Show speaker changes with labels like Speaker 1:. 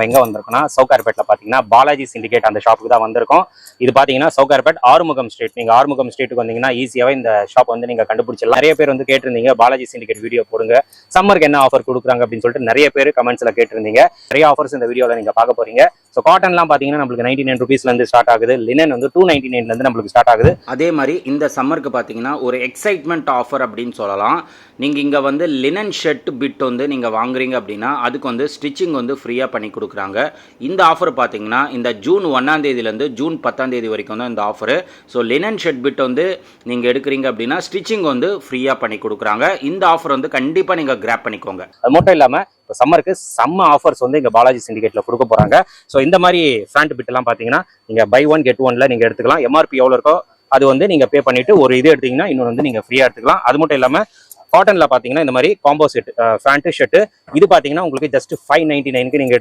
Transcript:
Speaker 1: எங்க வந்திருக்கோம்னா சவுகார்பேட்ல பாத்தீங்கன்னா பாலாஜி சிண்டிகேட் அந்த ஷாப்புக்கு தான் வந்திருக்கோம். இது பாத்தீங்கன்னா சவுகார்பேட் ஆறுமுகம் ஸ்ட்ரீட். நீங்க ஆறுமுகம் ஸ்ட்ரீட்டுக்கு வந்தீங்கன்னா ஈஸியாவே இந்த ஷாப் வந்து நீங்க கண்டுபிடிச்சிடலாம். நிறைய பேர் வந்து கேட்டிருந்தீங்க பாலாஜி சிண்டிகேட் வீடியோ போடுங்க, சம்மருக்கு என்ன ஆஃபர் கொடுக்குறாங்க அப்படின்னு சொல்லிட்டு நிறைய பேர் கமெண்ட்ஸ்ல கேட்டிருந்தீங்க. நிறைய ஆஃபர்ஸ் இந்த வீடியோல நீங்க பார்க்க போறீங்க. ஸோ காட்டன்லாம் பாத்தீங்கன்னா நம்மளுக்கு 99 rupeesல இருந்து ஸ்டார்ட் ஆகுது. லினன் வந்து 299 இருந்து நம்மளுக்கு ஸ்டார்ட் ஆகுது.
Speaker 2: அதே மாதிரி இந்த சம்மருக்கு பார்த்தீங்கன்னா ஒரு எக்ஸைட்மெண்ட் ஆஃபர் அப்படின்னு சொல்லலாம். நீங்கள் இங்கே வந்து லினன் ஷர்ட் பிட் வந்து நீங்கள் வாங்குறீங்க அப்படின்னா அதுக்கு வந்து ஸ்டிச்சிங் வந்து ஃப்ரீயாக பண்ணி கொடுக்குறாங்க. இந்த ஆஃபர் பார்த்தீங்கன்னா இந்த ஜூன் 1ஆம் தேதியிலேருந்து ஜூன் 10ஆம் தேதி வரைக்கும் தான் இந்த offer. So linen shirt bit வந்து நீங்கள் எடுக்கிறீங்க அப்படின்னா ஸ்டிச்சிங் வந்து ஃப்ரீயாக பண்ணி கொடுக்குறாங்க. இந்த ஆஃபர் வந்து கண்டிப்பாக நீங்கள் கிராப் பண்ணிக்கோங்க.
Speaker 1: அது மட்டும் இல்லாமல் இப்போ சம்மருக்கு செம்ம ஆஃபர்ஸ் வந்து இங்கே பாலாஜி சிண்டிகேட்ல கொடுக்க போறாங்க. ஸோ இந்த மாதிரி ஃப்ரண்ட் பிட் எல்லாம் பார்த்தீங்கன்னா நீங்கள் பை ஒன் கெட் ஒன்ல நீங்கள் எடுத்துக்கலாம். எம்ஆர்பி எவ்வளோ இருக்கோ அது வந்து நீங்கள் பே பண்ணிட்டு ஒரு இது எடுத்தீங்கன்னா இன்னொன்று வந்து நீங்கள் ஃப்ரீயாக எடுத்துக்கலாம். அது மட்டும் இல்லாமல் காட்டன்ல பார்த்தீங்கன்னா இந்த மாதிரி காம்போ செட் பேண்ட் ஷர்ட் இது பார்த்தீங்கன்னா உங்களுக்கு ஜஸ்ட் 599க்கு நீங்கள்